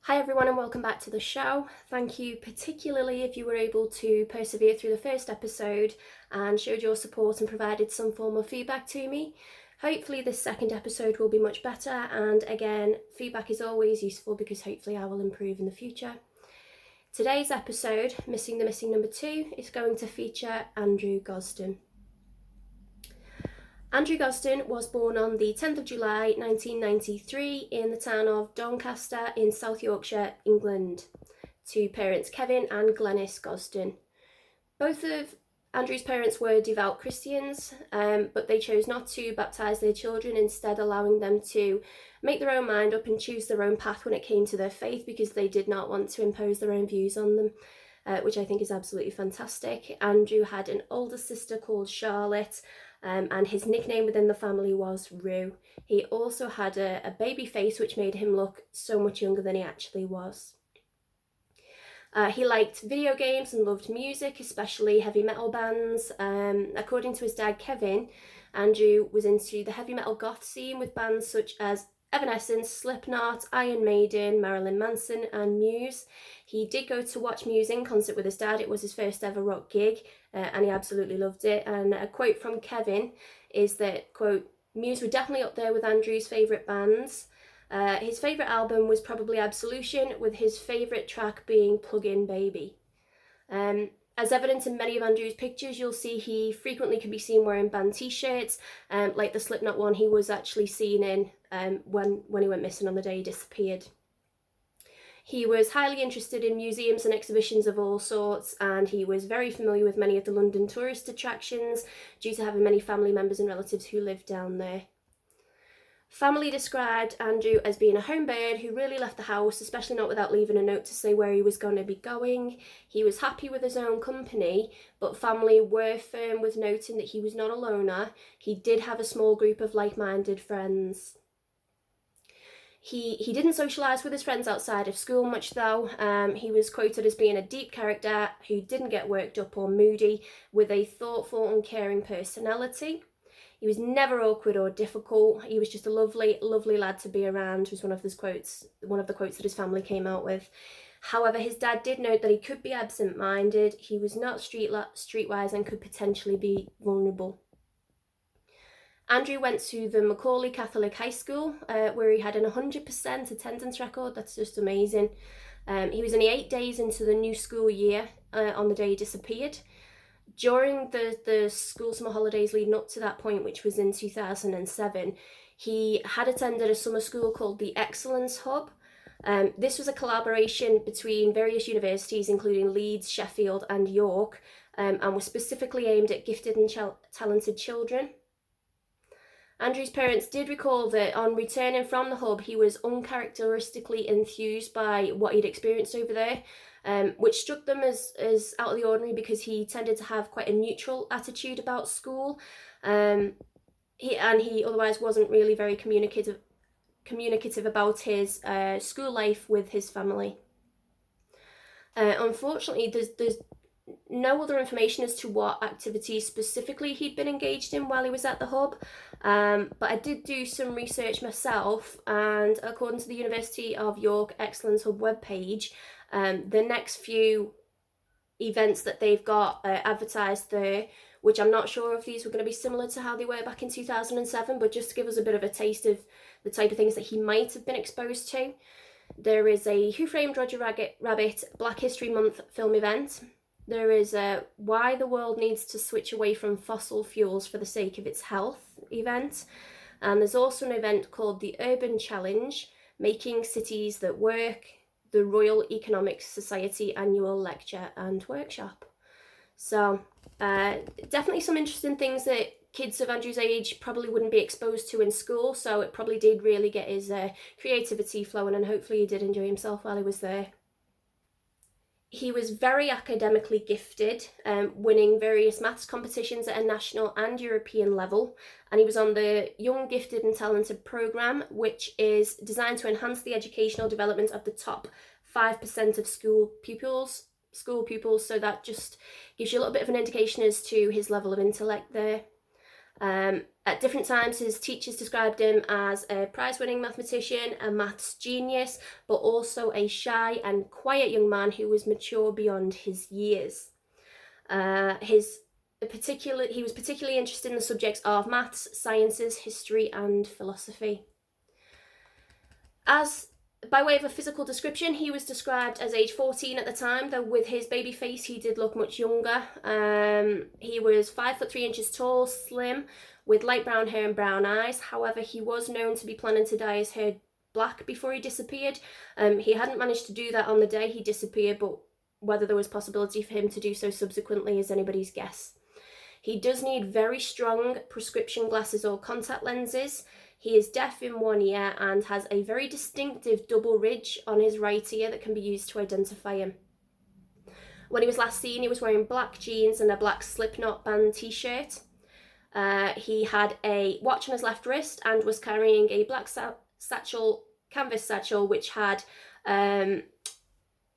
Hi everyone and welcome back to the show. Thank you particularly if you were able to persevere through the first episode and showed your support and provided some form of feedback to me. Hopefully this second episode will be much better, and again, feedback is always useful because hopefully I will improve in the future. Today's episode, Missing the Missing number 2, is going to feature Andrew Gosden. Andrew Gosden was born on the 10th of July 1993 in the town of Doncaster in South Yorkshire, England, to parents Kevin and Glenys Gosden. Both of Andrew's parents were devout Christians, but they chose not to baptise their children, instead allowing them to make their own mind up and choose their own path when it came to their faith, because they did not want to impose their own views on them, which I think is absolutely fantastic. Andrew had an older sister called Charlotte, and his nickname within the family was Rue. He also had a baby face, which made him look so much younger than he actually was. He liked video games and loved music, especially heavy metal bands. According to his dad, Kevin, Andrew was into the heavy metal goth scene with bands such as Evanescence, Slipknot, Iron Maiden, Marilyn Manson and Muse. He did go to watch Muse in concert with his dad. It was his first ever rock gig, and he absolutely loved it. And a quote from Kevin is that, quote, "Muse were definitely up there with Andrew's favourite bands. His favourite album was probably Absolution, with his favourite track being Plug-in Baby." As evident in many of Andrew's pictures, you'll see he frequently can be seen wearing band t-shirts, like the Slipknot one he was actually seen in when he went missing on the day he disappeared. He was highly interested in museums and exhibitions of all sorts, and he was very familiar with many of the London tourist attractions due to having many family members and relatives who lived down there. Family described Andrew as being a home bird who really left the house, especially not without leaving a note to say where he was going to be going. He was happy with his own company, but family were firm with noting that he was not a loner. He did have a small group of like-minded friends. He didn't socialise with his friends outside of school much though. He was quoted as being a deep character who didn't get worked up or moody, with a thoughtful and caring personality. He was never awkward or difficult. He was just a lovely, lovely lad to be around, was one of the quotes that his family came out with. However, his dad did note that he could be absent-minded. He was not streetwise and could potentially be vulnerable. Andrew went to the Macaulay Catholic High School, where he had an 100% attendance record. That's just amazing. He was only 8 days into the new school year on the day he disappeared. During the school summer holidays leading up to that point, which was in 2007, he had attended a summer school called the Excellence Hub. This was a collaboration between various universities, including Leeds, Sheffield and York, and was specifically aimed at gifted and talented children. Andrew's parents did recall that on returning from the hub, he was uncharacteristically enthused by what he'd experienced over there, which struck them as out of the ordinary, because he tended to have quite a neutral attitude about school. He otherwise wasn't really very communicative about his school life with his family. Unfortunately, there's no other information as to what activities specifically he'd been engaged in while he was at the hub, but I did do some research myself, and according to the University of York Excellence Hub webpage, the next few events that they've got advertised there, which I'm not sure if these were going to be similar to how they were back in 2007, but just to give us a bit of a taste of the type of things that he might have been exposed to. There is a Who Framed Roger Rabbit Black History Month film event. There is a Why the World Needs to Switch Away from Fossil Fuels for the Sake of Its Health event. And there's also an event called the Urban Challenge, Making Cities That Work, the Royal Economic Society annual lecture and workshop. So definitely some interesting things that kids of Andrew's age probably wouldn't be exposed to in school, so it probably did really get his creativity flowing, and hopefully he did enjoy himself while he was there. He was very academically gifted, winning various maths competitions at a national and European level, and he was on the Young Gifted and Talented programme, which is designed to enhance the educational development of the top 5% of school pupils, so that just gives you a little bit of an indication as to his level of intellect there. At different times, his teachers described him as a prize-winning mathematician, a maths genius, but also a shy and quiet young man who was mature beyond his years. He was particularly interested in the subjects of maths, sciences, history, and philosophy. By way of a physical description, he was described as age 14 at the time, though with his baby face he did look much younger. He was 5'3" tall, slim, with light brown hair and brown eyes. However, he was known to be planning to dye his hair black before he disappeared. He hadn't managed to do that on the day he disappeared, but whether there was possibility for him to do so subsequently is anybody's guess. He does need very strong prescription glasses or contact lenses. He is deaf in one ear and has a very distinctive double ridge on his right ear that can be used to identify him. When he was last seen, he was wearing black jeans and a black Slipknot band t-shirt. He had a watch on his left wrist and was carrying a black canvas satchel, which had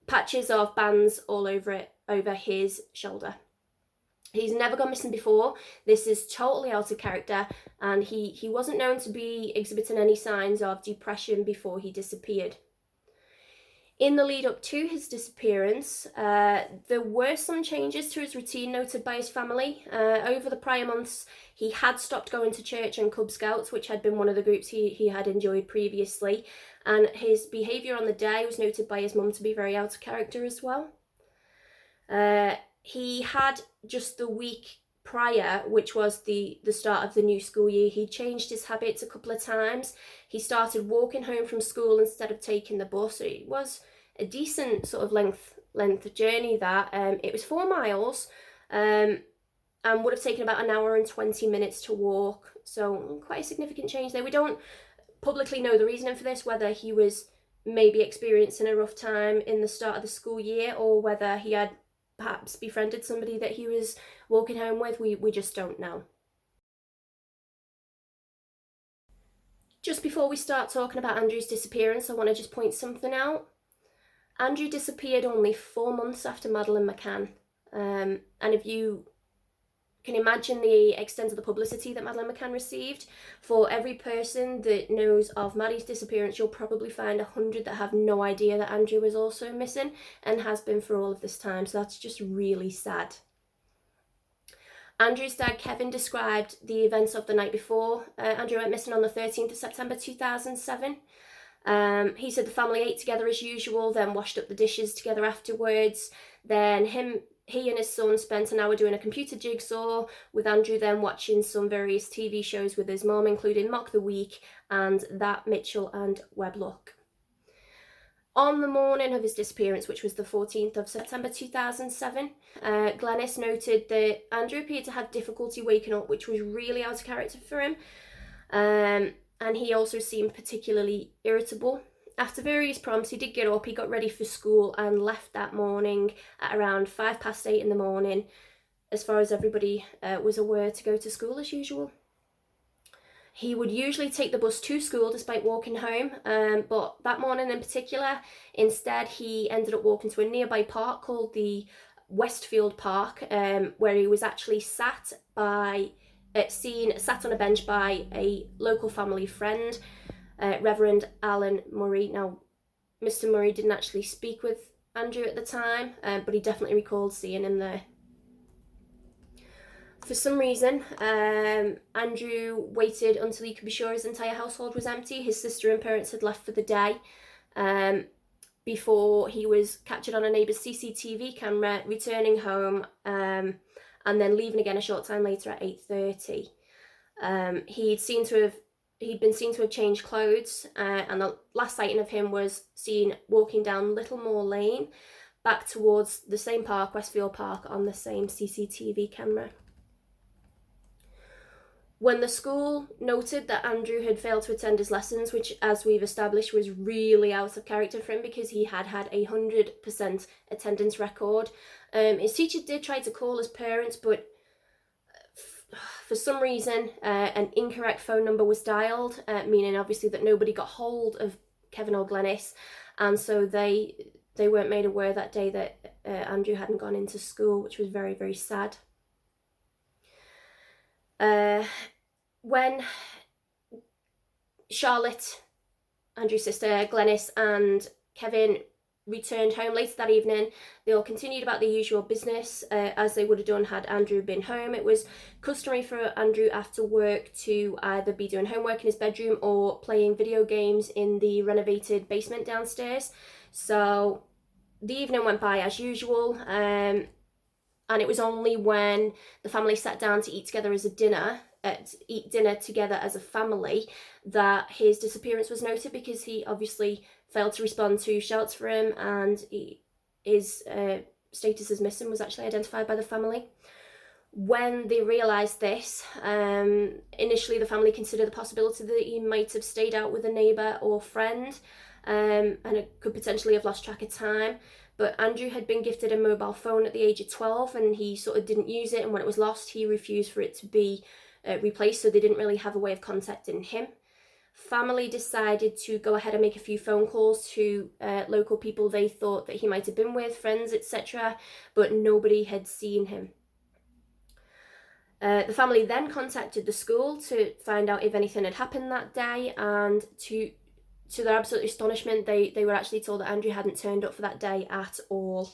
patches of bands all over it, over his shoulder. He's never gone missing before. This is totally out of character, and he wasn't known to be exhibiting any signs of depression before he disappeared. In the lead up to his disappearance, there were some changes to his routine noted by his family. Over the prior months, he had stopped going to church and Cub Scouts, which had been one of the groups he had enjoyed previously, and his behaviour on the day was noted by his mum to be very out of character as well. He had, just the week prior, which was the start of the new school year, he changed his habits a couple of times. He started walking home from school instead of taking the bus. It was a decent sort of length journey that. It was 4 miles and would have taken about 1 hour and 20 minutes to walk. So quite a significant change there. We don't publicly know the reasoning for this, whether he was maybe experiencing a rough time in the start of the school year or whether he had perhaps befriended somebody that he was walking home with. We just don't know. Just before we start talking about Andrew's disappearance, I want to just point something out. Andrew disappeared only 4 months after Madeleine McCann. And if you can imagine the extent of the publicity that Madeleine McCann received, for every person that knows of Maddie's disappearance, you'll probably find 100 that have no idea that Andrew was also missing and has been for all of this time. So that's just really sad. Andrew's dad, Kevin, described the events of the night before. Andrew went missing on the 13th of September 2007. He said the family ate together as usual, then washed up the dishes together afterwards. Then he and his son spent an hour doing a computer jigsaw, with Andrew then watching some various TV shows with his mom, including Mock the Week and That Mitchell and Webb Look. On the morning of his disappearance, which was the 14th of September 2007, Glenys noted that Andrew appeared to have difficulty waking up, which was really out of character for him. And he also seemed particularly irritable. After various prompts, he did get up, he got ready for school and left that morning at around 8:05 in the morning, as far as everybody was aware, to go to school as usual. He would usually take the bus to school despite walking home, but that morning in particular, instead he ended up walking to a nearby park called the Westfield Park, where he was actually sat on a bench by a local family friend, Reverend Alan Murray. Now, Mr. Murray didn't actually speak with Andrew at the time, but he definitely recalled seeing him there. For some reason, Andrew waited until he could be sure his entire household was empty. His sister and parents had left for the day before he was captured on a neighbour's CCTV camera, returning home and then leaving again a short time later at 8:30. He'd been seen to have changed clothes, and the last sighting of him was seen walking down Littlemore Lane back towards the same park, Westfield Park, on the same CCTV camera. When the school noted that Andrew had failed to attend his lessons, which, as we've established, was really out of character for him because he had 100% attendance record, his teacher did try to call his parents, but for some reason an incorrect phone number was dialed, meaning obviously that nobody got hold of Kevin or Glenys, and so they weren't made aware that day that Andrew hadn't gone into school, which was very, very sad. When Charlotte, Andrew's sister, Glenys and Kevin returned home later that evening, they all continued about the usual business as they would have done had Andrew been home. It was customary for Andrew after work to either be doing homework in his bedroom or playing video games in the renovated basement downstairs. So the evening went by as usual, and it was only when the family sat down to eat together as a dinner, eat dinner together as a family, that his disappearance was noted, because he obviously failed to respond to shouts for him, and his status as missing was actually identified by the family. When they realised this, initially the family considered the possibility that he might have stayed out with a neighbour or friend, and it could potentially have lost track of time. But Andrew had been gifted a mobile phone at the age of 12, and he sort of didn't use it, and when it was lost he refused for it to be replaced, so they didn't really have a way of contacting him. Family decided to go ahead and make a few phone calls to local people they thought that he might have been with, friends, etc., but nobody had seen him. The family then contacted the school to find out if anything had happened that day, and to their absolute astonishment, they were actually told that Andrew hadn't turned up for that day at all.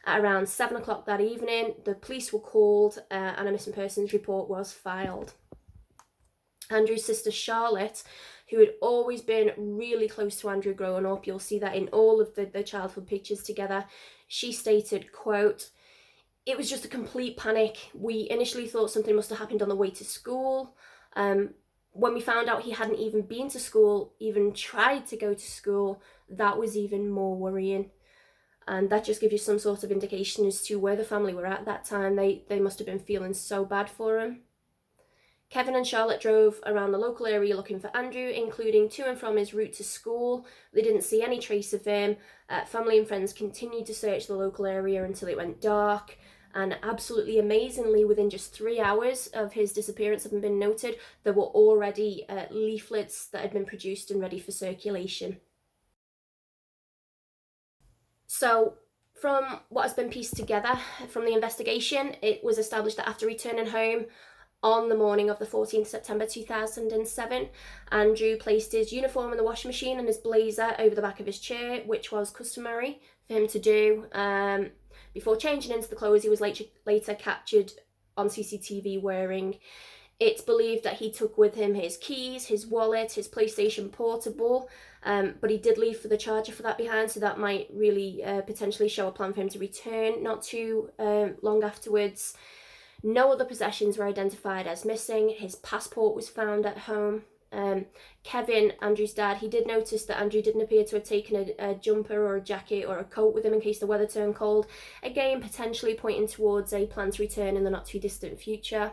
At around 7 o'clock that evening, the police were called and a missing persons report was filed. Andrew's sister Charlotte, who had always been really close to Andrew growing up, you'll see that in all of the childhood pictures together, she stated, quote, "It was just a complete panic. We initially thought something must have happened on the way to school. When we found out he hadn't even been to school, even tried to go to school, that was even more worrying." And that just gives you some sort of indication as to where the family were at that time. They must have been feeling so bad for him. Kevin and Charlotte drove around the local area looking for Andrew, including to and from his route to school. They didn't see any trace of him. Family and friends continued to search the local area until it went dark. And absolutely amazingly, within just 3 hours of his disappearance having been noted, there were already leaflets that had been produced and ready for circulation. So, from what has been pieced together from the investigation, it was established that after returning home on the morning of the 14th September 2007, Andrew placed his uniform in the washing machine and his blazer over the back of his chair, which was customary for him to do. Before changing into the clothes he was later captured on CCTV wearing. It's believed that he took with him his keys, his wallet, his PlayStation Portable, but he did leave for the charger for that behind, so that might really potentially show a plan for him to return not too long afterwards. No other possessions were identified as missing. His passport was found at home. Kevin, Andrew's dad, he did notice that Andrew didn't appear to have taken a jumper or a jacket or a coat with him in case the weather turned cold, again potentially pointing towards a plan to return in the not too distant future.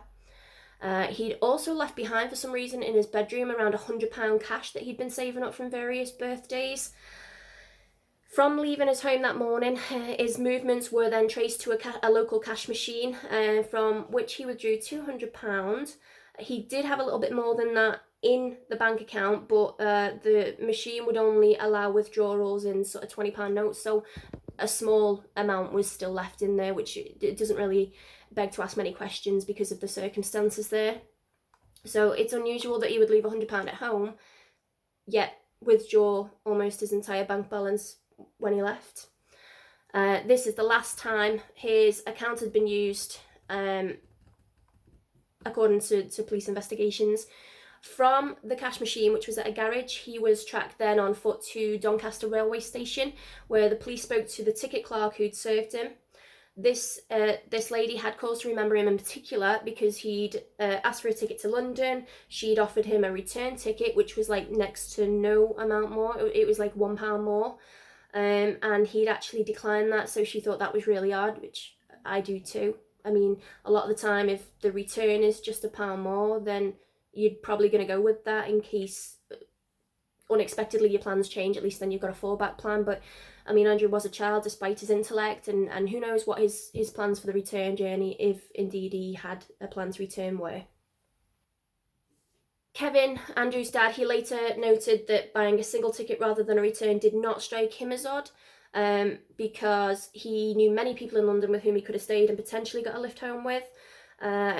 He'd also left behind for some reason in his bedroom around £100 cash that he'd been saving up from various birthdays. From leaving his home that morning, his movements were then traced to a local cash machine, from which he withdrew £200. He did have a little bit more than that in the bank account, but the machine would only allow withdrawals in sort of £20 notes, so a small amount was still left in there, which it doesn't really beg to ask many questions because of the circumstances there. So it's unusual that he would leave £100 at home, yet withdraw almost his entire bank balance when he left. This is the last time his account had been used, according to police investigations. From the cash machine, which was at a garage, he was tracked then on foot to Doncaster railway station, where the police spoke to the ticket clerk who'd served him. This lady had cause to remember him in particular because he'd asked for a ticket to London. She'd offered him a return ticket, which was like next to no amount more. It was like £1 more. And he'd actually declined that, so she thought that was really odd, which I do too. I mean, a lot of the time, if the return is just £1 more, then you're probably going to go with that in case unexpectedly your plans change. At least then you've got a fallback plan. But I mean, Andrew was a child despite his intellect, and who knows what his plans for the return journey, if indeed he had a plan to return, were. Kevin, Andrew's dad, he later noted that buying a single ticket rather than a return did not strike him as odd, because he knew many people in London with whom he could have stayed and potentially got a lift home with.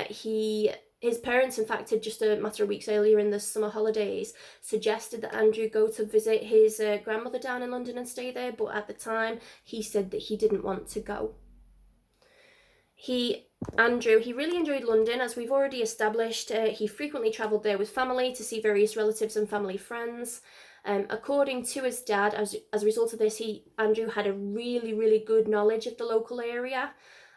He His parents, in fact, had just a matter of weeks earlier in the summer holidays suggested that Andrew go to visit his grandmother down in London and stay there, but at the time he said that he didn't want to go. Andrew really enjoyed London, as we've already established. He frequently travelled there with family to see various relatives and family friends. According to his dad, as a result of this, Andrew had a really good knowledge of the local area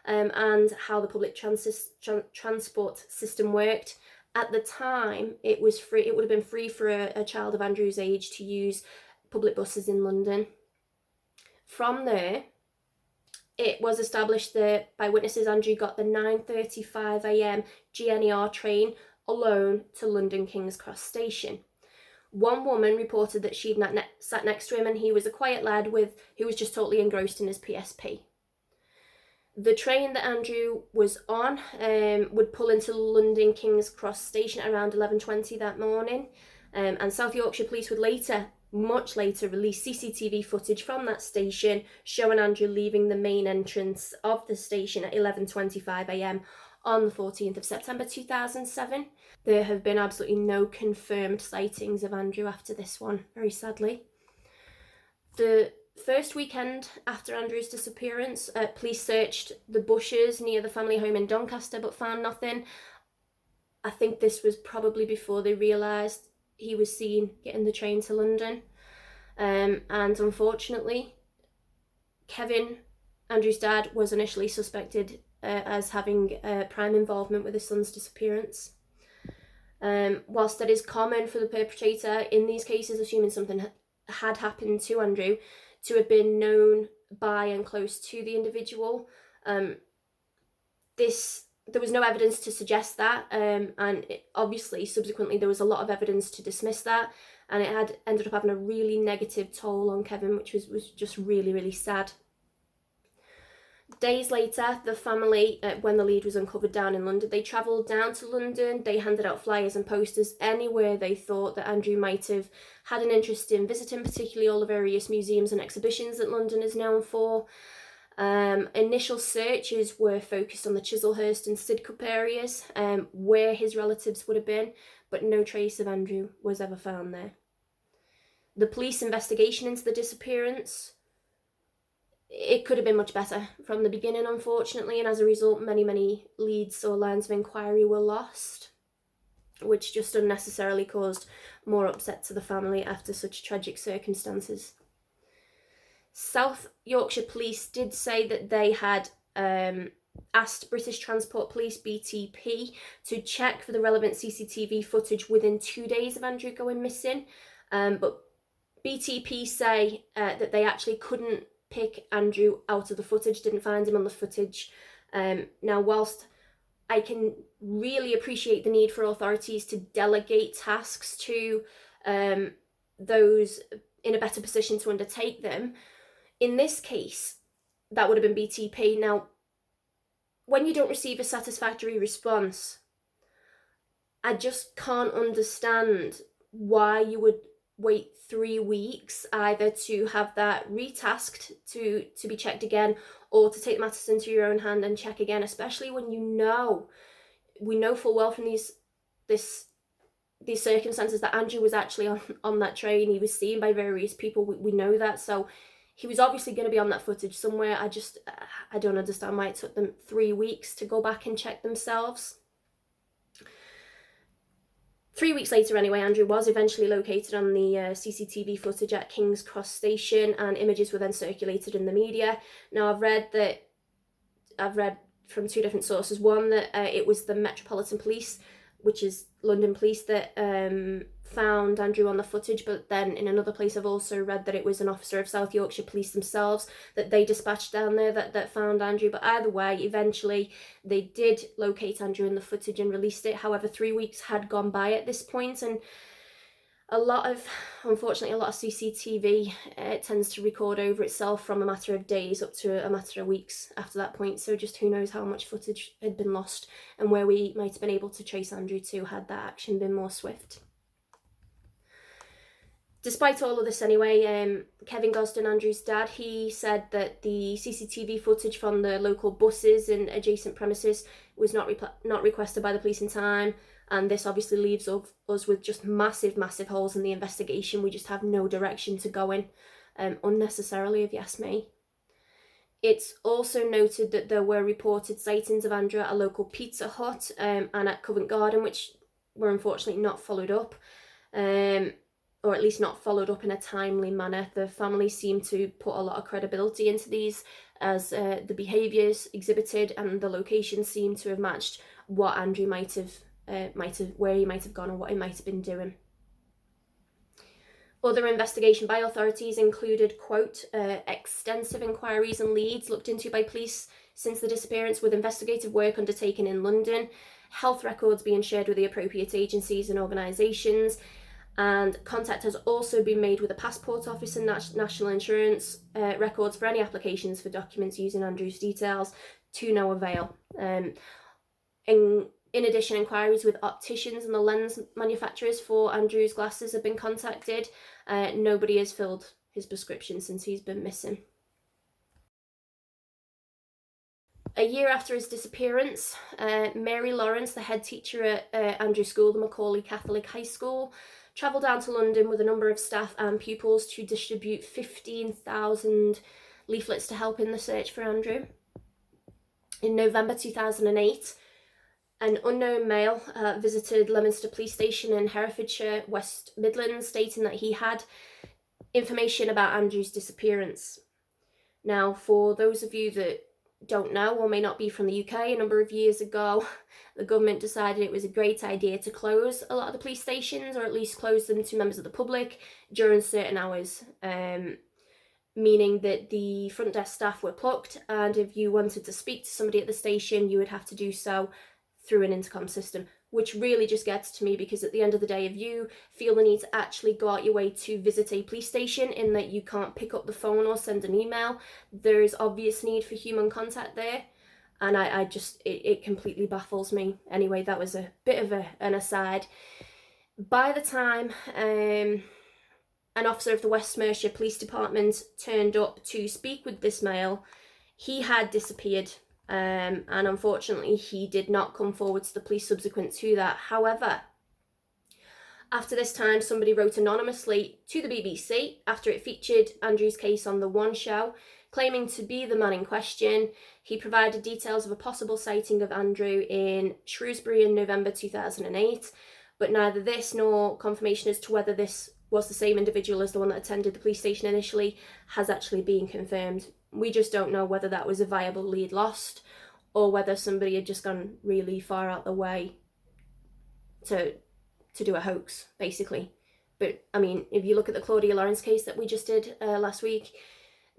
and how the public transport system worked. At the time, it was free. It would have been free for a child of Andrew's age to use public buses in London. From there, it was established that by witnesses, Andrew got the 9:35 a.m. GNER train alone to London King's Cross Station. One woman reported that she'd sat next to him, and he was a quiet lad who was just totally engrossed in his PSP. The train that Andrew was on would pull into London King's Cross Station at around 11:20 that morning, and South Yorkshire Police would much later release CCTV footage from that station showing Andrew leaving the main entrance of the station at 11:25 a.m. on the 14th of September 2007. There have been absolutely no confirmed sightings of Andrew after this one, very sadly. The first weekend after Andrew's disappearance, police searched the bushes near the family home in Doncaster but found nothing. I think this was probably before they realised he was seen getting the train to London. And unfortunately, Kevin, Andrew's dad, was initially suspected as having prime involvement with his son's disappearance. Whilst it is common for the perpetrator in these cases, assuming something had happened to Andrew, to have been known by and close to the individual, there was no evidence to suggest that, and obviously subsequently there was a lot of evidence to dismiss that, and it had ended up having a really negative toll on Kevin, which was just really sad. Days later, the family, when the lead was uncovered down in London, they travelled down to London. They handed out flyers and posters anywhere they thought that Andrew might have had an interest in visiting, particularly all the various museums and exhibitions that London is known for. Initial searches were focused on the Chislehurst and Sidcup areas, where his relatives would have been, but no trace of Andrew was ever found there. The police investigation into the disappearance, it could have been much better from the beginning, unfortunately, and as a result, many leads or lines of inquiry were lost, which just unnecessarily caused more upset to the family after such tragic circumstances. South Yorkshire Police did say that they had asked British Transport Police, BTP, to check for the relevant CCTV footage within 2 days of Andrew going missing, but BTP say that they actually couldn't pick Andrew out of the footage, didn't find him on the footage. Now, whilst I can really appreciate the need for authorities to delegate tasks to those in a better position to undertake them, in this case, that would have been BTP. Now, when you don't receive a satisfactory response, I just can't understand why you would wait 3 weeks either to have that retasked to be checked again, or to take matters into your own hand and check again, especially when we know full well from these circumstances that Andrew was actually on that train. He was seen by various people. We know that, so he was obviously going to be on that footage somewhere. I don't understand why it took them 3 weeks to go back and check themselves. 3 weeks later anyway, Andrew was eventually located on the CCTV footage at King's Cross Station, and images were then circulated in the media. Now, I've read from two different sources. One, that it was the Metropolitan Police, which is London Police, that found Andrew on the footage, but then in another place I've also read that it was an officer of South Yorkshire Police themselves that they dispatched down there that found Andrew. But either way, eventually they did locate Andrew in the footage and released it. However, 3 weeks had gone by at this point, and unfortunately, a lot of CCTV tends to record over itself from a matter of days up to a matter of weeks after that point. So just who knows how much footage had been lost and where we might have been able to trace Andrew to had that action been more swift. Despite all of this anyway, Kevin Gosden, Andrew's dad, he said that the CCTV footage from the local buses and adjacent premises was not requested by the police in time, and this obviously leaves us with just massive holes in the investigation. We just have no direction to go in, unnecessarily, if you ask me. It's also noted that there were reported sightings of Andrew at a local Pizza Hut and at Covent Garden, which were unfortunately not followed up. Or at least not followed up in a timely manner. The family seemed to put a lot of credibility into these, as the behaviours exhibited and the location seemed to have matched what Andrew might have where he might have gone or what he might have been doing. Other investigation by authorities included, quote, extensive inquiries and leads looked into by police since the disappearance, with investigative work undertaken in London, health records being shared with the appropriate agencies and organisations, and contact has also been made with the Passport Office and National Insurance records for any applications for documents using Andrew's details, to no avail. In addition, inquiries with opticians and the lens manufacturers for Andrew's glasses have been contacted. Nobody has filled his prescription since he's been missing. A year after his disappearance, Mary Lawrence, the head teacher at Andrew's school, the Macaulay Catholic High School, travelled down to London with a number of staff and pupils to distribute 15,000 leaflets to help in the search for Andrew. In November 2008, an unknown male visited Leominster Police Station in Herefordshire, West Midlands, stating that he had information about Andrew's disappearance. Now, for those of you that don't know or may not be from the UK, a number of years ago, the government decided it was a great idea to close a lot of the police stations, or at least close them to members of the public during certain hours, meaning that the front desk staff were plucked, and if you wanted to speak to somebody at the station, you would have to do so through an intercom system, which really just gets to me, because at the end of the day, if you feel the need to actually go out your way to visit a police station in that you can't pick up the phone or send an email, there is obvious need for human contact there. And I just, it completely baffles me. Anyway, that was a bit of an aside. By the time an officer of the West Mercia Police Department turned up to speak with this male, he had disappeared. And unfortunately, he did not come forward to the police subsequent to that. However, after this time, somebody wrote anonymously to the BBC after it featured Andrew's case on the One Show, claiming to be the man in question. He provided details of a possible sighting of Andrew in Shrewsbury in November 2008, but neither this nor confirmation as to whether this was the same individual as the one that attended the police station initially has actually been confirmed. We just don't know whether that was a viable lead lost, or whether somebody had just gone really far out the way to do a hoax, basically. But I mean, if you look at the Claudia Lawrence case that we just did last week,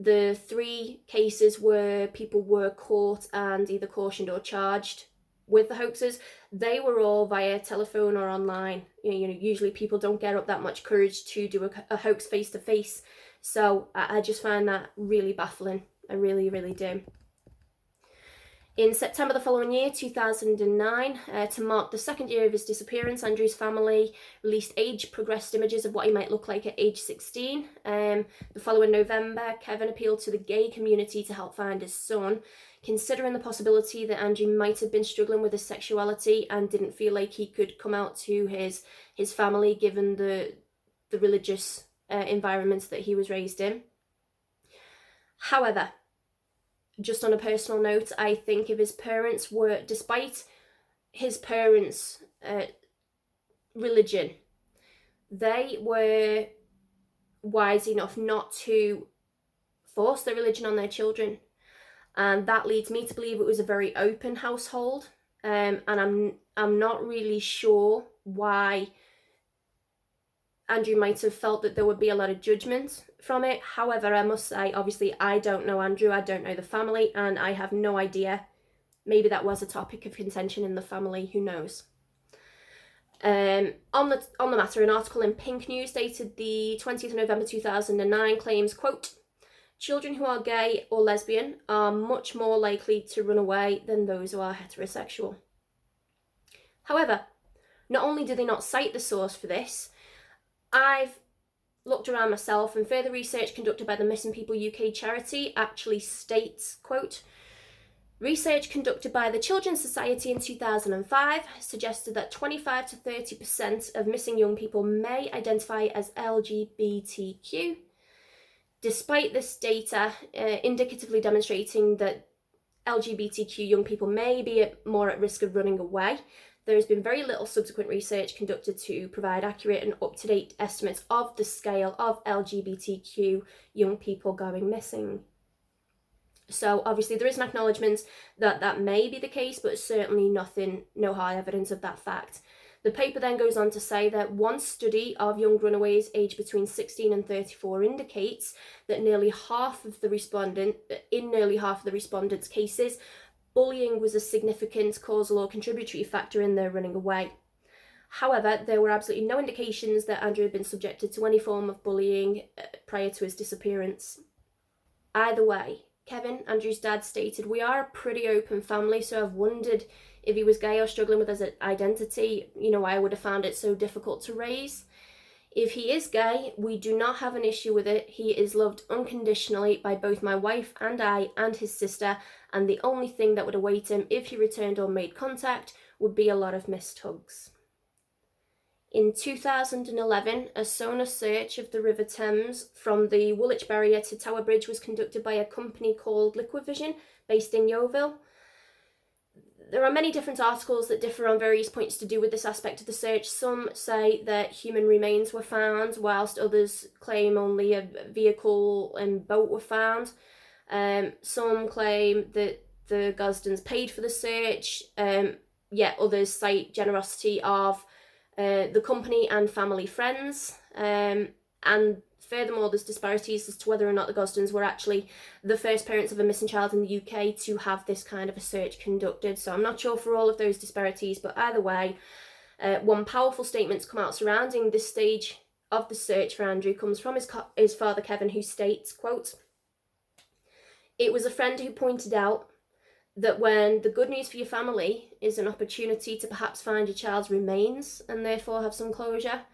the 3 cases where people were caught and either cautioned or charged with the hoaxes, they were all via telephone or online. You know, usually people don't get up that much courage to do a hoax face to face. So I just find that really baffling. I really, really do. In September the following year, 2009, to mark the 2nd year of his disappearance, Andrew's family released age-progressed images of what he might look like at age 16. The following November, Kevin appealed to the gay community to help find his son, considering the possibility that Andrew might have been struggling with his sexuality and didn't feel like he could come out to his family given the religious environment that he was raised in. However, just on a personal note, I think if his parents were, despite his parents' religion, they were wise enough not to force their religion on their children. And that leads me to believe it was a very open household. And I'm not really sure why Andrew might have felt that there would be a lot of judgment from it. However, I must say, obviously, I don't know Andrew, I don't know the family, and I have no idea. Maybe that was a topic of contention in the family, who knows. On the matter, an article in Pink News dated the 20th of November 2009 claims, quote, children who are gay or lesbian are much more likely to run away than those who are heterosexual. However, not only do they not cite the source for this, I've looked around myself, and further research conducted by the Missing People UK charity actually states, quote, research conducted by the Children's Society in 2005 suggested that 25 to 30% of missing young people may identify as LGBTQ. Despite this data indicatively demonstrating that LGBTQ young people may be more at risk of running away, there has been very little subsequent research conducted to provide accurate and up-to-date estimates of the scale of LGBTQ young people going missing. So obviously there is an acknowledgement that that may be the case, but certainly no hard evidence of that fact. The paper then goes on to say that one study of young runaways aged between 16 and 34 indicates that in nearly half of the respondents' cases, bullying was a significant causal or contributory factor in their running away. However, there were absolutely no indications that Andrew had been subjected to any form of bullying prior to his disappearance. Either way, Kevin, Andrew's dad, stated, "We are a pretty open family, so I've wondered if he was gay or struggling with his identity, I would have found it so difficult to raise. If he is gay, we do not have an issue with it. He is loved unconditionally by both my wife and I and his sister, and the only thing that would await him if he returned or made contact would be a lot of missed hugs." In 2011, a sonar search of the River Thames from the Woolwich Barrier to Tower Bridge was conducted by a company called Liquid Vision, based in Yeovil. There are many different articles that differ on various points to do with this aspect of the search. Some say that human remains were found, whilst others claim only a vehicle and boat were found. Some claim that the Gosdens paid for the search, yet others cite generosity of the company and family friends. And furthermore, there's disparities as to whether or not the Gosdens were actually the first parents of a missing child in the UK to have this kind of a search conducted. So I'm not sure for all of those disparities, but either way, one powerful statement to come out surrounding this stage of the search for Andrew comes from his father, Kevin, who states, quote, "It was a friend who pointed out that when the good news for your family is an opportunity to perhaps find your child's remains and therefore have some closure,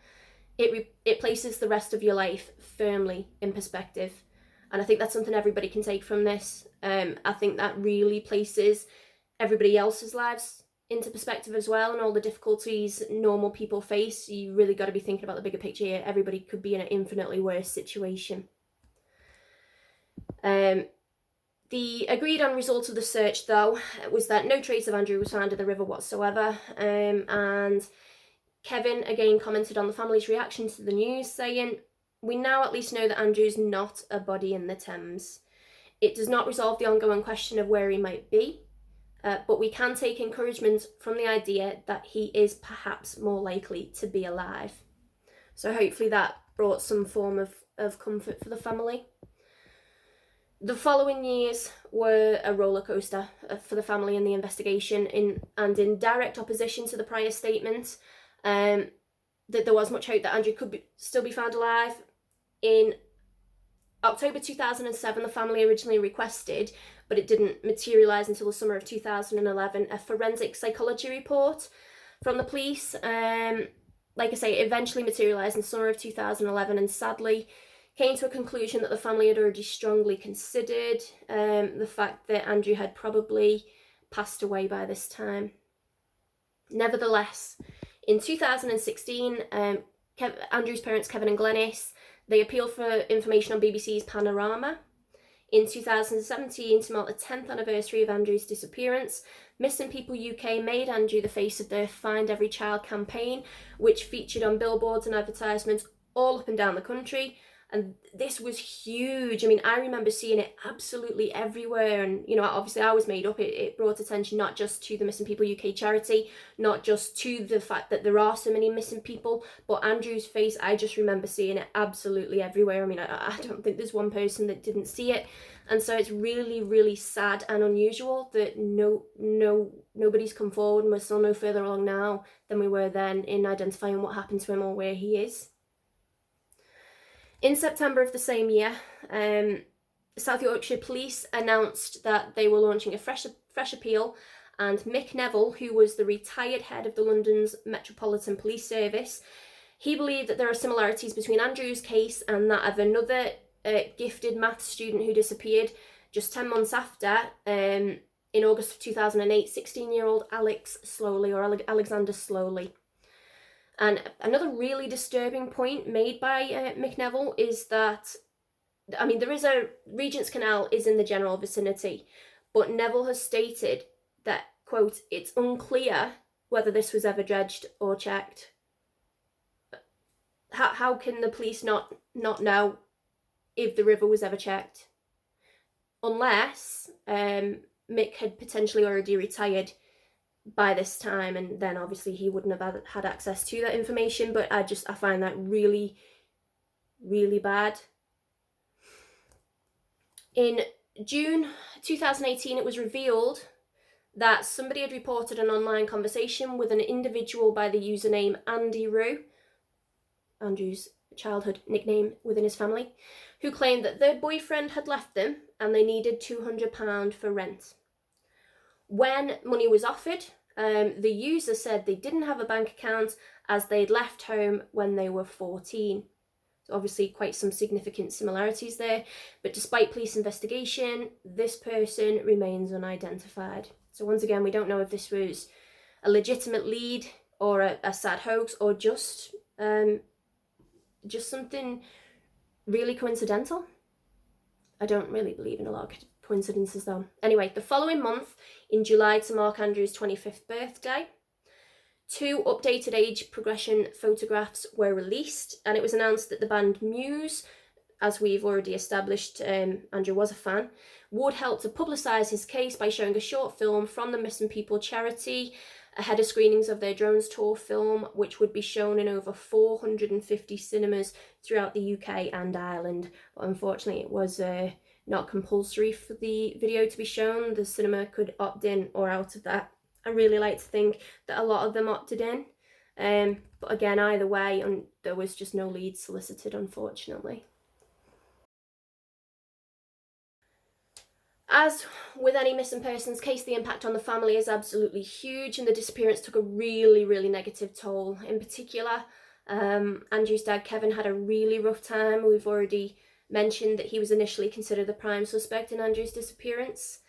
it places the rest of your life firmly in perspective." And I think that's something everybody can take from this. I think that really places everybody else's lives into perspective as well, and all the difficulties normal people face. You really got to be thinking about the bigger picture here. Everybody could be in an infinitely worse situation. The agreed on result of the search, though, was that no trace of Andrew was found in the river whatsoever, and Kevin again commented on the family's reaction to the news, saying, "We now at least know that Andrew's not a body in the Thames. It does not resolve the ongoing question of where he might be, but we can take encouragement from the idea that he is perhaps more likely to be alive." So hopefully that brought some form of comfort for the family. The following years were a roller coaster for the family and the investigation, in direct opposition to the prior statement that there was much hope that Andrew could still be found alive. In October 2007, the family originally requested, but it didn't materialise until the summer of 2011, a forensic psychology report from the police. Like I say, it eventually materialised in the summer of 2011, and sadly came to a conclusion that the family had already strongly considered the fact that Andrew had probably passed away by this time. Nevertheless, in 2016, Andrew's parents, Kevin and Glenys, they appealed for information on BBC's Panorama. In 2017, to mark the 10th anniversary of Andrew's disappearance, Missing People UK made Andrew the face of their Find Every Child campaign, which featured on billboards and advertisements all up and down the country. And this was huge. I mean, I remember seeing it absolutely everywhere. And, obviously I was made up. It brought attention not just to the Missing People UK charity, not just to the fact that there are so many missing people, but Andrew's face, I just remember seeing it absolutely everywhere. I mean, I don't think there's one person that didn't see it. And so it's really, really sad and unusual that nobody's come forward, and we're still no further along now than we were then in identifying what happened to him or where he is. In September of the same year, South Yorkshire Police announced that they were launching a fresh appeal, and Mick Neville, who was the retired head of the London's Metropolitan Police Service, He believed that there are similarities between Andrew's case and that of another gifted maths student who disappeared just 10 months after, in August of 2008, 16-year-old Alexander Slowly. And another really disturbing point made by Mick Neville is that, I mean, there is a Regent's Canal is in the general vicinity, but Neville has stated that, quote, it's unclear whether this was ever dredged or checked. How can the police not know if the river was ever checked? Unless Mick had potentially already retired by this time, and then obviously he wouldn't have had access to that information. But I find that really, really bad. In June 2018, it was revealed that somebody had reported an online conversation with an individual by the username Andy Roo, Andrew's childhood nickname within his family, who claimed that their boyfriend had left them and they needed £200 for rent. When money was offered, the user said they didn't have a bank account as they'd left home when they were 14. So obviously quite some significant similarities there, but despite police investigation, this person remains unidentified. So once again, we don't know if this was a legitimate lead or a sad hoax, or just something really coincidental. I don't really believe in a lot of coincidences though. Anyway, the following month, in July, to mark Andrew's 25th birthday, 2 updated age progression photographs were released, and it was announced that the band Muse, as we've already established, Andrew was a fan, would help to publicise his case by showing a short film from the Missing People charity ahead of screenings of their Drones Tour film, which would be shown in over 450 cinemas throughout the UK and Ireland. But unfortunately, it was not compulsory for the video to be shown. The cinema could opt in or out of that. I really like to think that a lot of them opted in. But again, either way, there was just no lead solicited, unfortunately. As with any missing persons case, the impact on the family is absolutely huge, and the disappearance took a really, really negative toll. In particular, Andrew's dad, Kevin, had a really rough time. We've already mentioned that he was initially considered the prime suspect in Andrew's disappearance.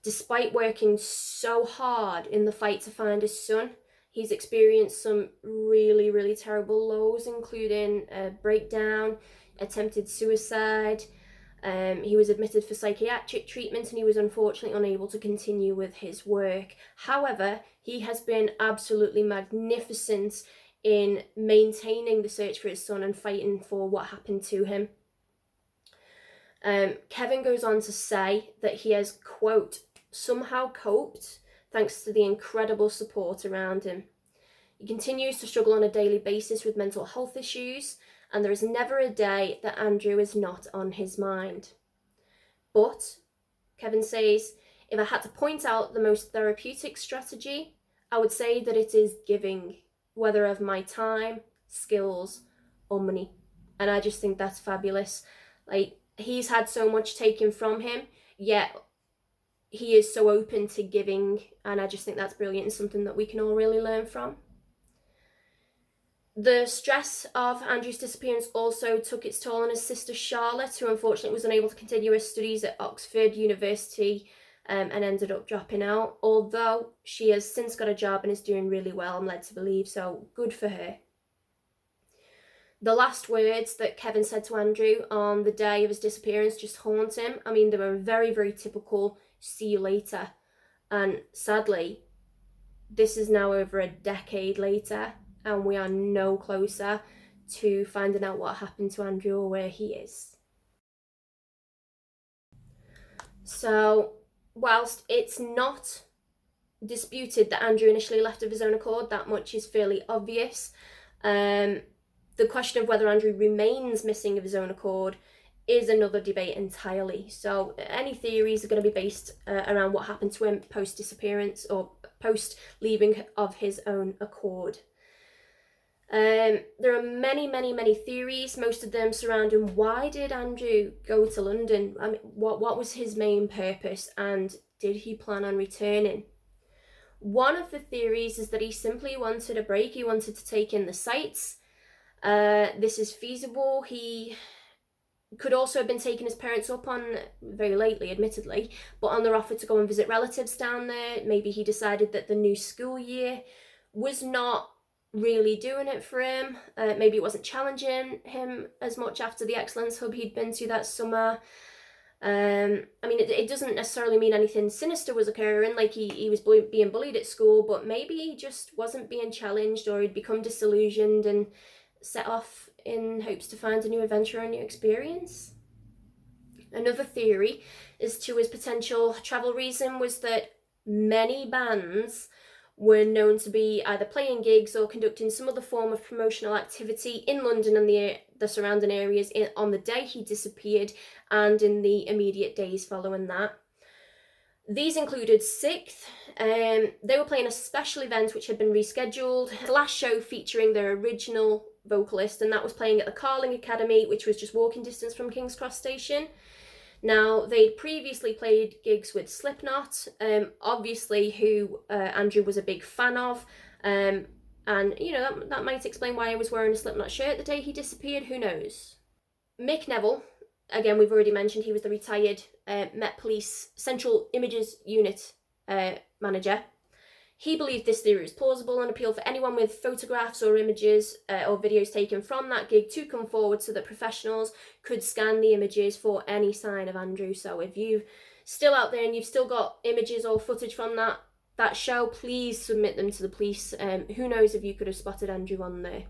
Despite working so hard in the fight to find his son, he's experienced some really, really terrible lows, including a breakdown, attempted suicide. He was admitted for psychiatric treatment, and he was unfortunately unable to continue with his work. However, he has been absolutely magnificent in maintaining the search for his son and fighting for what happened to him. Kevin goes on to say that he has, quote, somehow coped thanks to the incredible support around him. He continues to struggle on a daily basis with mental health issues, and there is never a day that Andrew is not on his mind. But, Kevin says, if I had to point out the most therapeutic strategy, I would say that it is giving, whether of my time, skills, or money. And I just think that's fabulous. Like, he's had so much taken from him, yet he is so open to giving, and I just think that's brilliant and something that we can all really learn from. The stress of Andrew's disappearance also took its toll on his sister Charlotte, who unfortunately was unable to continue her studies at Oxford University and ended up dropping out, although she has since got a job and is doing really well, I'm led to believe, so good for her. The last words that Kevin said to Andrew on the day of his disappearance just haunt him. I mean, they were very, very typical, see you later. And sadly, this is now over a decade later, and we are no closer to finding out what happened to Andrew or where he is. So, whilst it's not disputed that Andrew initially left of his own accord, that much is fairly obvious. The question of whether Andrew remains missing of his own accord is another debate entirely. So any theories are going to be based around what happened to him post-disappearance or post-leaving of his own accord. There are many, many, many theories, most of them surrounding why did Andrew go to London? I mean, what was his main purpose, and did he plan on returning? One of the theories is that he simply wanted a break. He wanted to take in the sights. This is feasible. He could also have been taking his parents up on, very lately admittedly, but on their offer to go and visit relatives down there. Maybe he decided that the new school year was not really doing it for him. Maybe it wasn't challenging him as much after the Excellence Hub he'd been to that summer. I mean, it doesn't necessarily mean anything sinister was occurring, like he was being bullied at school, but maybe he just wasn't being challenged, or he'd become disillusioned and set off in hopes to find a new adventure or a new experience. Another theory as to his potential travel reason was that many bands were known to be either playing gigs or conducting some other form of promotional activity in London and the surrounding areas on the day he disappeared and in the immediate days following that. These included Sixth. They were playing a special event which had been rescheduled. The last show featuring their original vocalist, and that was playing at the Carling Academy, which was just walking distance from King's Cross Station. Now, they'd previously played gigs with Slipknot, obviously, who Andrew was a big fan of, and, you know, that might explain why he was wearing a Slipknot shirt the day he disappeared, who knows. Mick Neville, again, we've already mentioned, he was the retired Met Police Central Images Unit manager. He believed this theory was plausible and appealed for anyone with photographs or images or videos taken from that gig to come forward so that professionals could scan the images for any sign of Andrew. So if you're still out there and you've still got images or footage from that show, please submit them to the police. Who knows if you could have spotted Andrew on there.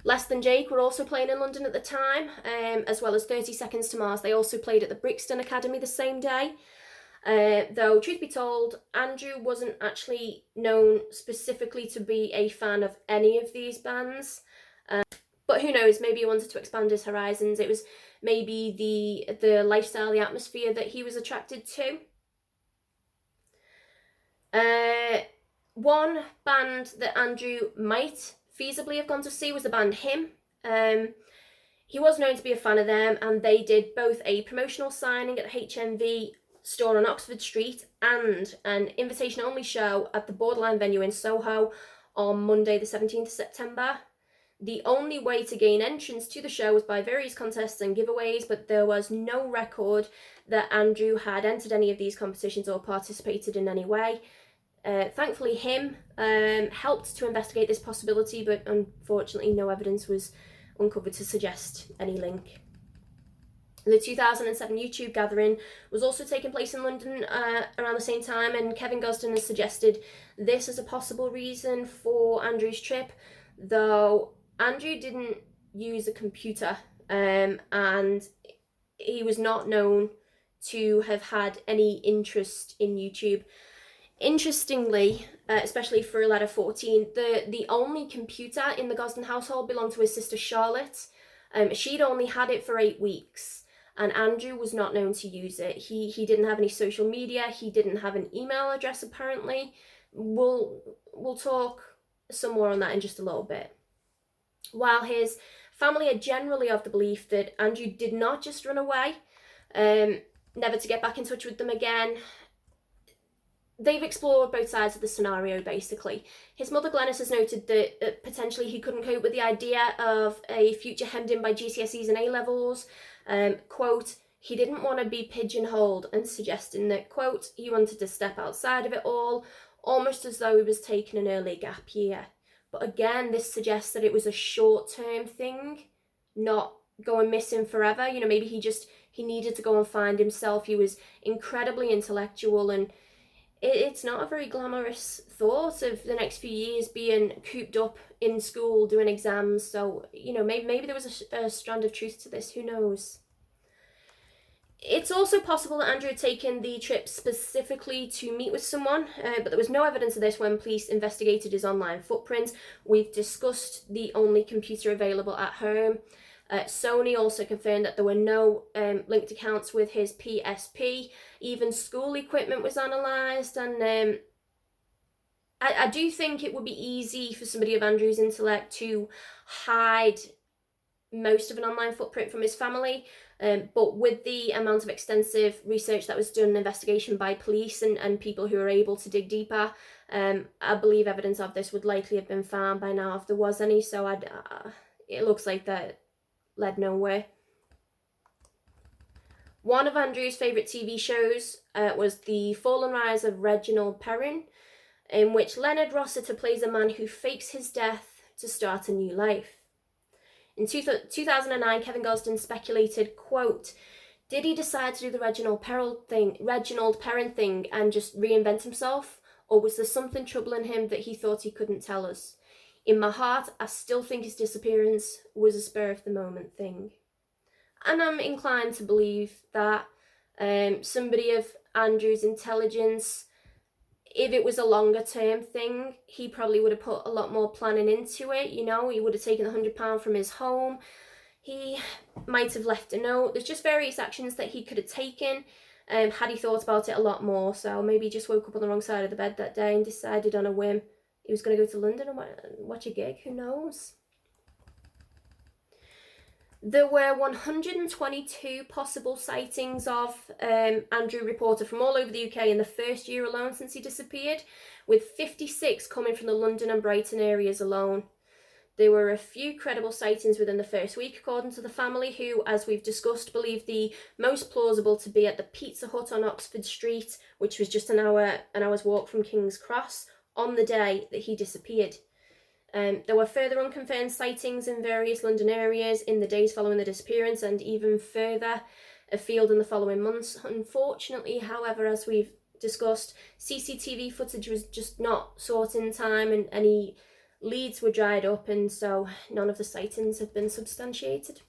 Less Than Jake were also playing in London at the time, as well as 30 Seconds to Mars. They also played at the Brixton Academy the same day. Though, truth be told, Andrew wasn't actually known specifically to be a fan of any of these bands. But who knows, maybe he wanted to expand his horizons. It was maybe the lifestyle, the atmosphere that he was attracted to. One band that Andrew might feasibly have gone to see was the band Him. He was known to be a fan of them, and they did both a promotional signing at the HMV store on Oxford Street and an invitation-only show at the Borderline venue in Soho on Monday the 17th of September. The only way to gain entrance to the show was by various contests and giveaways, but there was no record that Andrew had entered any of these competitions or participated in any way. Thankfully, Him helped to investigate this possibility, but unfortunately no evidence was uncovered to suggest any link. The 2007 YouTube gathering was also taking place in London around the same time, and Kevin Gosden has suggested this as a possible reason for Andrew's trip, though Andrew didn't use a computer and he was not known to have had any interest in YouTube. Interestingly, especially for a lad of 14, the only computer in the Gosden household belonged to his sister Charlotte. She'd only had it for 8 weeks, and Andrew was not known to use it. He didn't have any social media. He didn't have an email address, apparently. We'll talk some more on that in just a little bit. While his family are generally of the belief that Andrew did not just run away, never to get back in touch with them again, they've explored both sides of the scenario, basically. His mother, Glenys, has noted that potentially he couldn't cope with the idea of a future hemmed in by GCSEs and A-levels. Quote, he didn't want to be pigeonholed, and suggesting that, quote, he wanted to step outside of it all, almost as though he was taking an early gap year. But again, this suggests that it was a short-term thing, not going missing forever. You know, maybe he needed to go and find himself. He was incredibly intellectual, and it's not a very glamorous thought of the next few years being cooped up in school doing exams. So, you know, maybe there was a strand of truth to this, who knows. It's also possible that Andrew had taken the trip specifically to meet with someone, but there was no evidence of this when police investigated his online footprint. We've discussed the only computer available at home. Sony also confirmed that there were no linked accounts with his PSP. Even school equipment was analysed, and I do think it would be easy for somebody of Andrew's intellect to hide most of an online footprint from his family. But with the amount of extensive research that was done, investigation by police and people who are able to dig deeper, I believe evidence of this would likely have been found by now if there was any. So it looks like that led nowhere. One of Andrew's favourite TV shows was The Fall and Rise of Reginald Perrin, in which Leonard Rossiter plays a man who fakes his death to start a new life. In 2009, Kevin Gosden speculated, quote, did he decide to do the Reginald Perrin thing and just reinvent himself? Or was there something troubling him that he thought he couldn't tell us? In my heart, I still think his disappearance was a spur-of-the-moment thing. And I'm inclined to believe that somebody of Andrew's intelligence, if it was a longer term thing, he probably would have put a lot more planning into it. You know, he would have taken the £100 from his home. He might have left a note. There's just various actions that he could have taken had he thought about it a lot more. So maybe he just woke up on the wrong side of the bed that day and decided on a whim he was going to go to London and watch a gig. Who knows? There were 122 possible sightings of Andrew reported from all over the UK in the first year alone since he disappeared, with 56 coming from the London and Brighton areas alone. There were a few credible sightings within the first week, according to the family, who, as we've discussed, believe the most plausible to be at the Pizza Hut on Oxford Street, which was just an hour's walk from King's Cross, on the day that he disappeared. There were further unconfirmed sightings in various London areas in the days following the disappearance, and even further afield in the following months. Unfortunately, however, as we've discussed, CCTV footage was just not sought in time, and any leads were dried up, and so none of the sightings have been substantiated.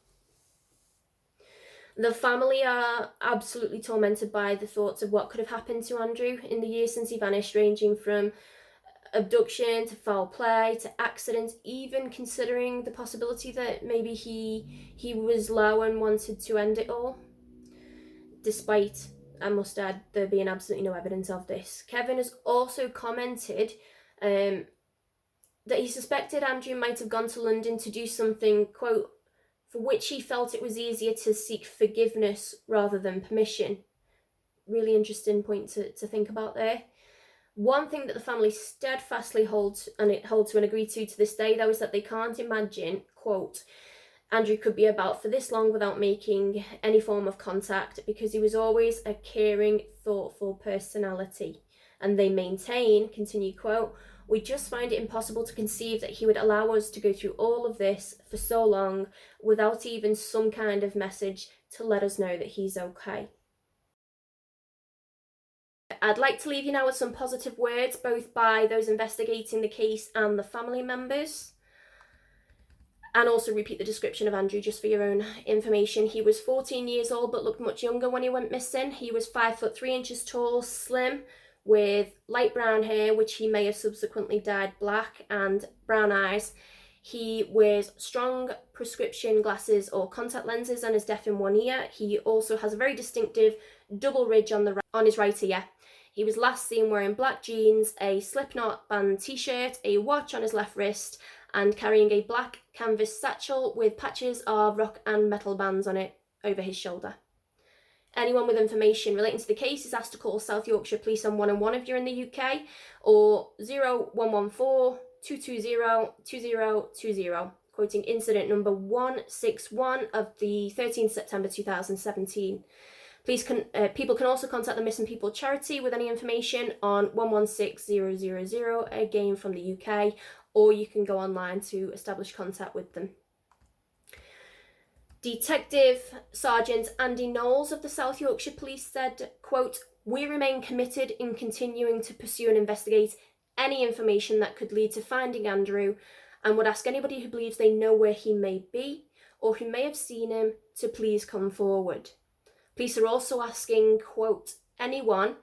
The family are absolutely tormented by the thoughts of what could have happened to Andrew in the years since he vanished, ranging from abduction to foul play to accident, even considering the possibility that maybe he was low and wanted to end it all, despite, I must add, there being absolutely no evidence of this. Kevin has also commented that he suspected Andrew might have gone to London to do something, quote, for which he felt it was easier to seek forgiveness rather than permission. Really interesting point to think about there. One thing that the family steadfastly holds to and agree to this day, though, is that they can't imagine, quote, Andrew could be about for this long without making any form of contact, because he was always a caring, thoughtful personality. And they maintain, continue quote, we just find it impossible to conceive that he would allow us to go through all of this for so long without even some kind of message to let us know that he's okay. I'd like to leave you now with some positive words, both by those investigating the case and the family members. And also repeat the description of Andrew just for your own information. He was 14 years old but looked much younger when he went missing. He was 5'3" tall, slim, with light brown hair, which he may have subsequently dyed black, and brown eyes. He wears strong prescription glasses or contact lenses and is deaf in one ear. He also has a very distinctive double ridge on his right ear. He was last seen wearing black jeans, a Slipknot band t-shirt, a watch on his left wrist, and carrying a black canvas satchel with patches of rock and metal bands on it over his shoulder. Anyone with information relating to the case is asked to call South Yorkshire Police on 101 if you're in the UK, or 0114 220 2020, quoting incident number 161 of the 13th September 2017. People can also contact the Missing People charity with any information on 116000, again from the UK, or you can go online to establish contact with them. Detective Sergeant Andy Knowles of the South Yorkshire Police said, quote, we remain committed in continuing to pursue and investigate any information that could lead to finding Andrew, and would ask anybody who believes they know where he may be or who may have seen him to please come forward. Police are also asking, quote, anyone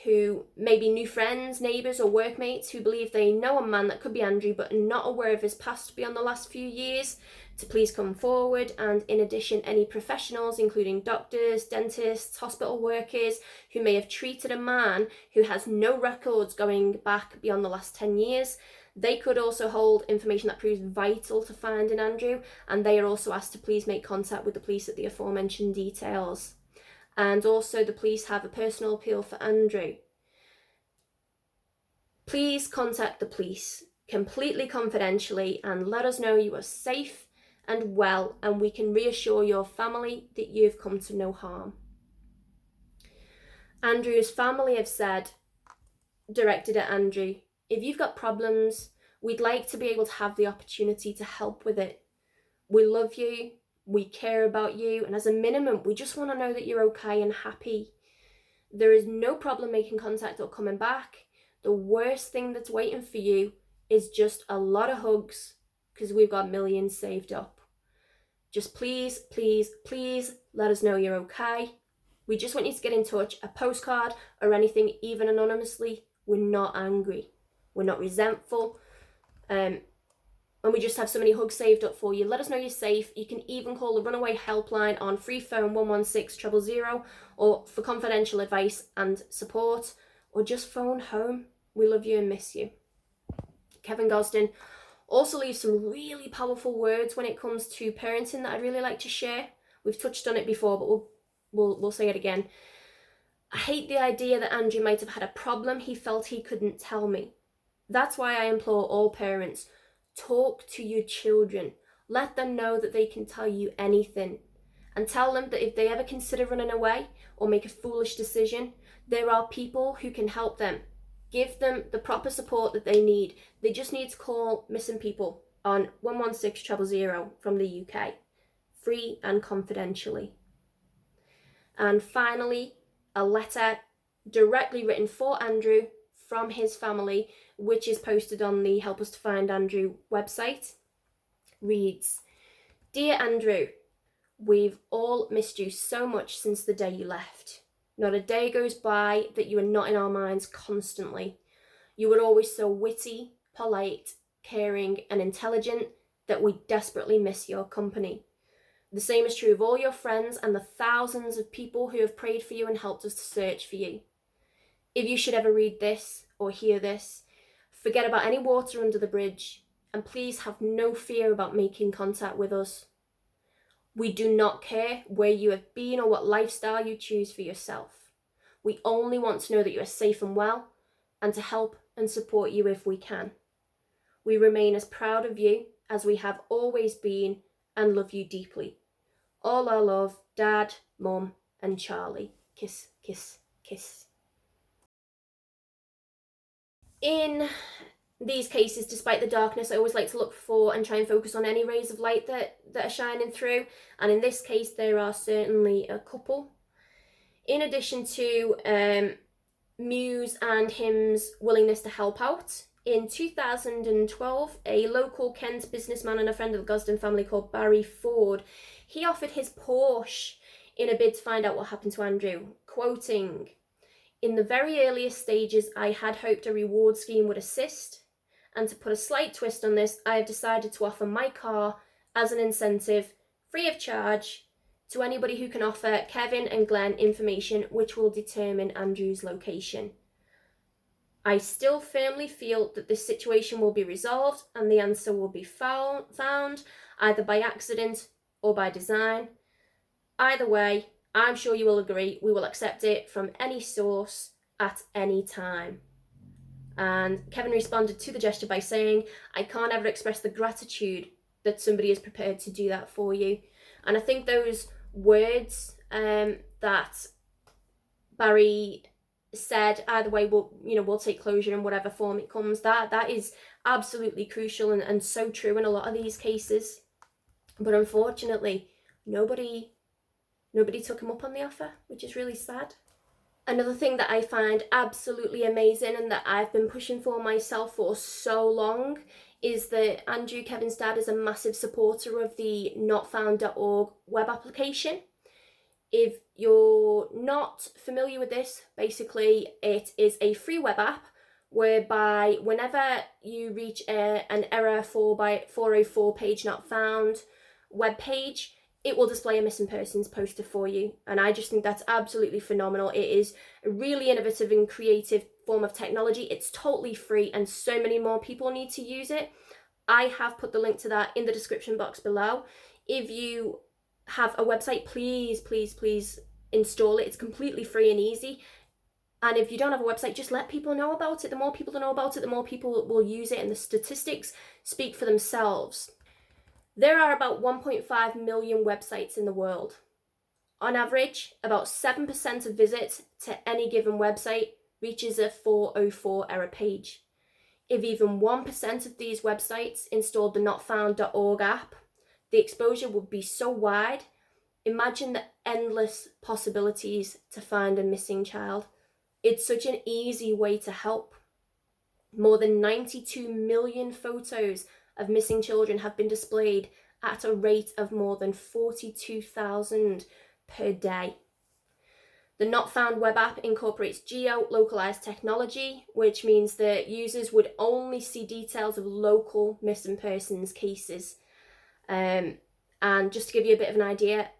who may be new friends, neighbours or workmates who believe they know a man that could be Andrew but are not aware of his past beyond the last few years to please come forward, and in addition any professionals including doctors, dentists, hospital workers who may have treated a man who has no records going back beyond the last 10 years, They could also hold information that proves vital to finding Andrew, and they are also asked to please make contact with the police at the aforementioned details. And also the police have a personal appeal for Andrew. Please contact the police completely confidentially and let us know you are safe and well, and we can reassure your family that you've come to no harm. Andrew's family have said, directed at Andrew, if you've got problems, we'd like to be able to have the opportunity to help with it. We love you, we care about you, and as a minimum, we just want to know that you're okay and happy. There is no problem making contact or coming back. The worst thing that's waiting for you is just a lot of hugs, because we've got millions saved up. Just please, please, please let us know you're okay. We just want you to get in touch, a postcard or anything, even anonymously. We're not angry. We're not resentful. And we just have so many hugs saved up for you. Let us know you're safe. You can even call the Runaway helpline on free phone 116 000 or for confidential advice and support, or just phone home. We love you and miss you. Kevin Gosden also leaves some really powerful words when it comes to parenting that I'd really like to share. We've touched on it before, but we'll say it again. I hate the idea that Andrew might have had a problem he felt he couldn't tell me. That's why I implore all parents, talk to your children. Let them know that they can tell you anything. And tell them that if they ever consider running away or make a foolish decision, there are people who can help them. Give them the proper support that they need. They just need to call missing people on 116 000 from the UK, free and confidentially. And finally, a letter directly written for Andrew from his family, which is posted on the Help Us to Find Andrew website, reads, Dear Andrew, we've all missed you so much since the day you left. Not a day goes by that you are not in our minds constantly. You were always so witty, polite, caring, and intelligent that we desperately miss your company. The same is true of all your friends and the thousands of people who have prayed for you and helped us to search for you. If you should ever read this or hear this, forget about any water under the bridge, and please have no fear about making contact with us. We do not care where you have been or what lifestyle you choose for yourself. We only want to know that you are safe and well, and to help and support you if we can. We remain as proud of you as we have always been and love you deeply. All our love, Dad, Mum, and Charlie. Kiss, kiss, kiss. In these cases, despite the darkness, I always like to look for and try and focus on any rays of light that are shining through. And in this case, there are certainly a couple. In addition to Muse and him's willingness to help out, in 2012, a local Kent businessman and a friend of the Gosden family called Barry Ford, he offered his Porsche in a bid to find out what happened to Andrew, quoting, "In the very earliest stages, I had hoped a reward scheme would assist, and to put a slight twist on this, I have decided to offer my car as an incentive, free of charge, to anybody who can offer Kevin and Glenn information which will determine Andrew's location. I still firmly feel that this situation will be resolved and the answer will be found either by accident or by design. Either way, I'm sure you will agree we will accept it from any source at any time." And Kevin responded to the gesture by saying, "I can't ever express the gratitude that somebody is prepared to do that for you." And I think those words that Barry said, either way, we'll take closure in whatever form it comes, that is absolutely crucial and so true in a lot of these cases. But unfortunately, nobody took him up on the offer, which is really sad. Another thing that I find absolutely amazing and that I've been pushing for myself for so long is that Andrew, Kevin's dad, is a massive supporter of the notfound.org web application. If you're not familiar with this, basically it is a free web app whereby whenever you reach an error 404 page not found web page, it will display a missing persons poster for you. And I just think that's absolutely phenomenal. It is a really innovative and creative form of technology. It's totally free and so many more people need to use it. I have put the link to that in the description box below. If you have a website, please, please, please install it. It's completely free and easy. And if you don't have a website, just let people know about it. The more people that know about it, the more people will use it, and the statistics speak for themselves. There are about 1.5 million websites in the world. On average, about 7% of visits to any given website reaches a 404 error page. If even 1% of these websites installed the notfound.org app, the exposure would be so wide. Imagine the endless possibilities to find a missing child. It's such an easy way to help. More than 92 million photos of missing children have been displayed at a rate of more than 42,000 per day. The Not Found web app incorporates geo-localized technology, which means that users would only see details of local missing persons cases. And just to give you a bit of an idea,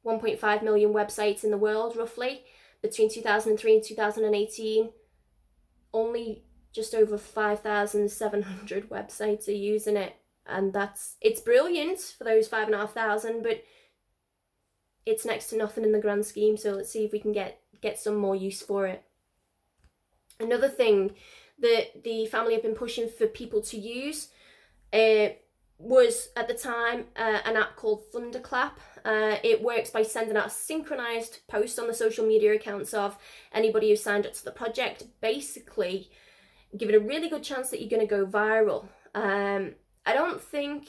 1.5 million websites in the world, roughly, between 2003 and 2018, only just over 5,700 websites are using it. And it's brilliant for those 5,500, but it's next to nothing in the grand scheme. So let's see if we can get some more use for it. Another thing that the family have been pushing for people to use was, at the time, an app called Thunderclap. It works by sending out a synchronized post on the social media accounts of anybody who signed up to the project, basically giving a really good chance that you're going to go viral. I don't think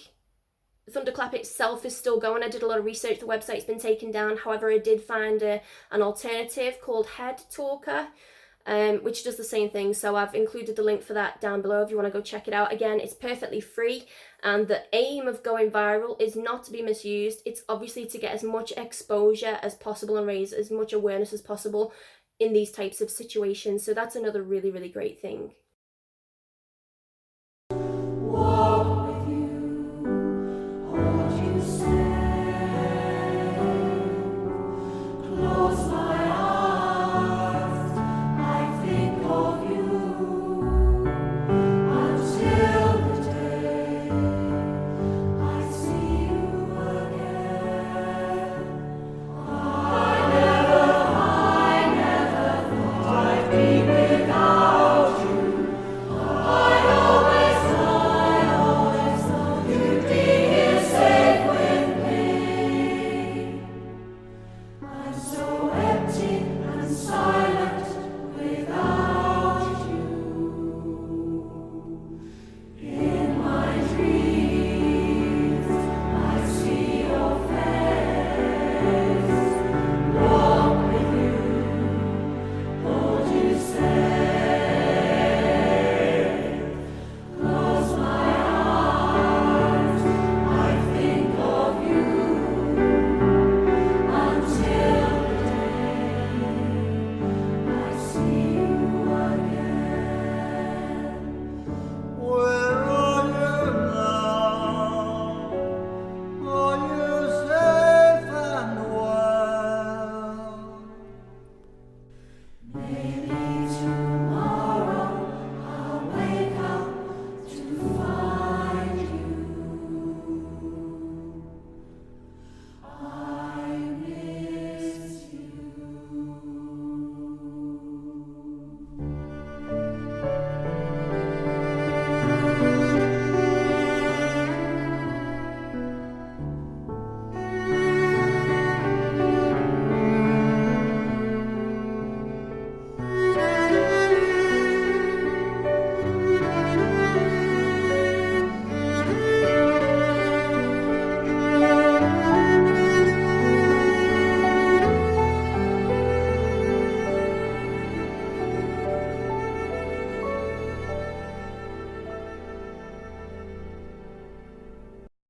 Thunderclap itself is still going. I did a lot of research. The website's been taken down. However, I did find an alternative called Head Talker, which does the same thing. So I've included the link for that down below if you want to go check it out. Again, it's perfectly free, and the aim of going viral is not to be misused. It's obviously to get as much exposure as possible and raise as much awareness as possible in these types of situations. So that's another really, really great thing.